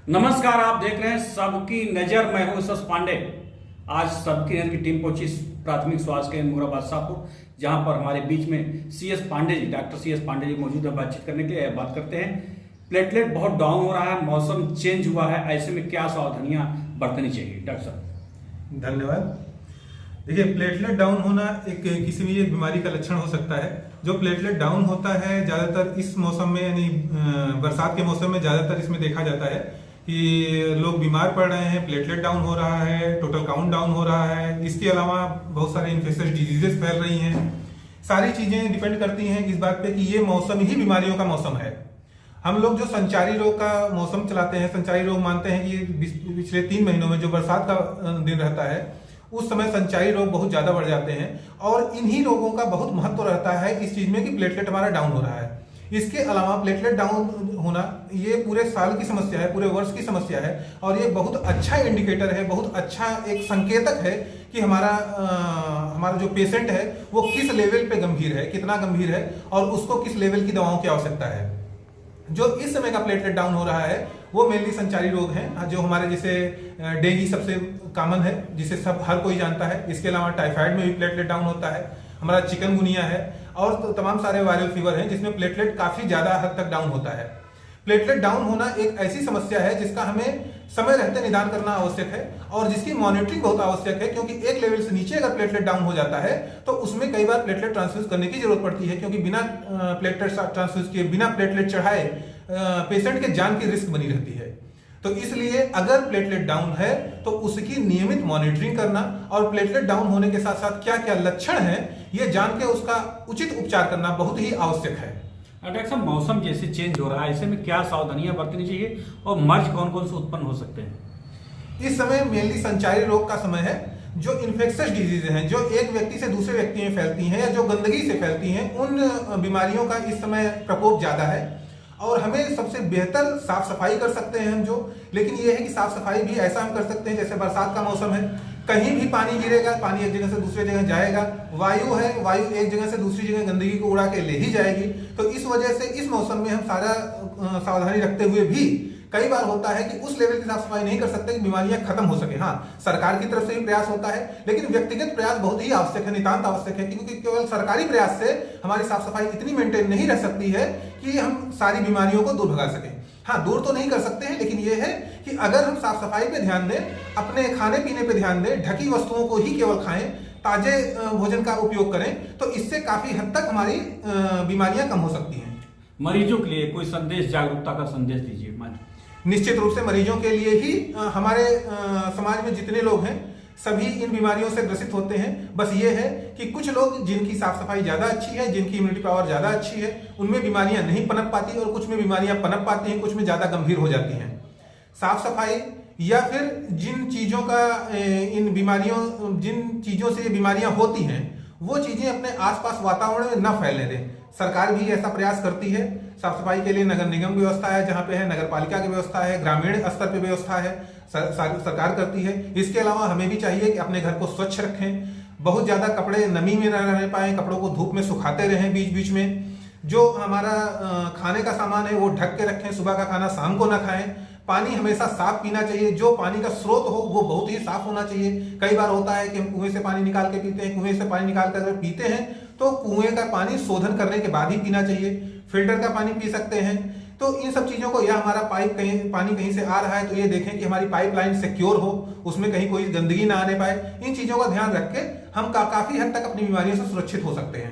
नमस्कार, आप देख रहे हैं सबकी नजर। मैं हूं सस पांडे। आज सबकी नजर की टीम पहुंची प्राथमिक स्वास्थ्य केंद्र मुरा बादशाहपुर, जहां पर हमारे बीच में CS Pandey ji, doctor CS Pandey ji मौजूद है। बातचीत करने के लिए बात करते हैं। प्लेटलेट बहुत डाउन हो रहा है, मौसम चेंज हुआ है, ऐसे में क्या सावधानियां बरतनी चाहिए डॉक्टर साहब? धन्यवाद। देखिए, प्लेटलेट डाउन होना एक किसी भी बीमारी का लक्षण हो सकता है। जो प्लेटलेट डाउन होता है ज़्यादातर इस मौसम में, यानी बरसात के मौसम में ज़्यादातर इसमें देखा जाता है कि लोग बीमार पड़ रहे हैं, प्लेटलेट डाउन हो रहा है, टोटल काउंट डाउन हो रहा है। इसके अलावा बहुत सारे इन्फेक्शियस डिजीजेस फैल रही हैं। सारी चीज़ें डिपेंड करती हैं इस बात पे कि ये मौसम ही बीमारियों का मौसम है। हम लोग जो संचारी रोग का मौसम चलाते हैं, संचारी रोग मानते हैं कि पिछले 3 महीनों में जो बरसात का दिन रहता है उस समय संचारी रोग बहुत ज्यादा बढ़ जाते हैं, और इन्हीं रोगों का बहुत महत्व रहता है इस चीज में कि प्लेटलेट हमारा डाउन हो रहा है। इसके अलावा प्लेटलेट डाउन होना ये पूरे साल की समस्या है, पूरे वर्ष की समस्या है, और ये बहुत अच्छा इंडिकेटर है, बहुत अच्छा एक संकेतक है कि हमारा जो पेशेंट है वो किस लेवल पे गंभीर है, कितना गंभीर है, और उसको किस लेवल की दवाओं की आवश्यकता है। जो इस समय का प्लेटलेट डाउन हो रहा है वो मेनली संचारी रोग हैं, जो हमारे जैसे डेंगू सबसे कॉमन है, जिसे सब हर कोई जानता है। इसके अलावा टाइफाइड में भी प्लेटलेट डाउन होता है, हमारा चिकनगुनिया है, और तो तमाम सारे वायरल फीवर हैं जिसमें प्लेटलेट काफी ज्यादा हद तक डाउन होता है। प्लेटलेट डाउन होना एक ऐसी समस्या है जिसका हमें समय रहते निदान करना आवश्यक है, और जिसकी मॉनिटरिंग बहुत आवश्यक है, क्योंकि एक लेवल से नीचे अगर प्लेटलेट डाउन हो जाता है तो उसमें कई बार प्लेटलेट ट्रांसफ्यूज करने की जरूरत पड़ती है, क्योंकि बिना प्लेटलेट ट्रांसफ्यूज किए, बिना प्लेटलेट चढ़ाए पेशेंट के जान की रिस्क बनी रहती है। तो इसलिए अगर प्लेटलेट डाउन है तो उसकी नियमित मॉनिटरिंग करना, और प्लेटलेट डाउन होने के साथ साथ क्या क्या लक्षण है ये जान के उसका उचित उपचार करना बहुत ही आवश्यक है। डॉक्टर साहब, मौसम जैसे चेंज हो रहा है, ऐसे में क्या सावधानियां बरतनी चाहिए और मर्ज कौन कौन से उत्पन्न हो सकते हैं? इस समय मेनली संचारी रोग का समय है। जो इन्फेक्शियस डिजीज हैं, जो एक व्यक्ति से दूसरे व्यक्ति में फैलती हैं या जो गंदगी से फैलती हैं, उन बीमारियों का इस समय प्रकोप ज्यादा है, और हमें सबसे बेहतर साफ सफाई कर सकते हैं हम जो। लेकिन यह है कि साफ सफाई भी ऐसा हम कर सकते हैं जैसे बरसात का मौसम है, कहीं भी पानी गिरेगा, पानी एक जगह से दूसरे जगह जाएगा। वायु है, वायु एक जगह से दूसरी जगह गंदगी को उड़ा के ले ही जाएगी। तो इस वजह से इस मौसम में हम सारा सावधानी रखते हुए भी कई बार होता है कि उस लेवल की साफ सफाई नहीं कर सकते कि बीमारियां खत्म हो सके। हाँ, सरकार की तरफ से भी प्रयास होता है, लेकिन व्यक्तिगत प्रयास बहुत ही आवश्यक है, नितांत आवश्यक है, क्योंकि केवल सरकारी प्रयास से हमारी साफ सफाई इतनी मेंटेन नहीं रह सकती है कि हम सारी बीमारियों को दूर भगा सकें। हाँ, दूर तो नहीं कर सकते हैं, लेकिन यह है कि अगर हम साफ सफाई पे ध्यान दें, अपने खाने पीने पे ध्यान दें, ढकी वस्तुओं को ही केवल खाएं, ताजे भोजन का उपयोग करें, तो इससे काफी हद तक हमारी बीमारियां कम हो सकती हैं। मरीजों के लिए कोई संदेश, जागरूकता का संदेश दीजिए। निश्चित रूप से मरीजों के लिए ही हमारे समाज में जितने लोग हैं सभी इन बीमारियों से ग्रसित होते हैं। बस ये है कि कुछ लोग जिनकी साफ सफाई ज्यादा अच्छी है, जिनकी इम्यूनिटी पावर ज्यादा अच्छी है, उनमें बीमारियां नहीं पनप पाती, और कुछ में बीमारियां पनप पाती हैं, कुछ में ज्यादा गंभीर हो जाती हैं। साफ सफाई या फिर जिन चीजों का जिन चीजों से ये बीमारियां होती हैं वो चीजें अपने आसपास वातावरण में न फैलने दें। सरकार भी ऐसा प्रयास करती है। साफ सफाई के लिए नगर निगम व्यवस्था है, जहां पे है नगर पालिका की व्यवस्था है, ग्रामीण स्तर पे व्यवस्था है, सरकार करती है। इसके अलावा हमें भी चाहिए कि अपने घर को स्वच्छ रखें, बहुत ज्यादा कपड़े नमी में न रहने पाए, कपड़ों को धूप में सुखाते रहें बीच बीच में। जो हमारा खाने का सामान है वो ढक के रखें, सुबह का खाना शाम को ना खाएं। पानी हमेशा साफ पीना चाहिए, जो पानी का स्रोत हो वो बहुत ही साफ होना चाहिए। कई बार होता है कि हम कुएं से पानी निकाल के पीते हैं, कुएं से पानी निकाल कर पीते हैं तो कुएं का पानी शोधन करने के बाद ही पीना चाहिए। फिल्टर का पानी पी सकते हैं। तो इन सब चीजों को, या हमारा पानी कहीं से आ रहा है तो ये देखें कि हमारी पाइपलाइन सिक्योर हो, उसमें कहीं कोई गंदगी ना आने पाए। इन चीजों का ध्यान रख के हम काफी हद तक अपनी बीमारियों से सुरक्षित हो सकते हैं।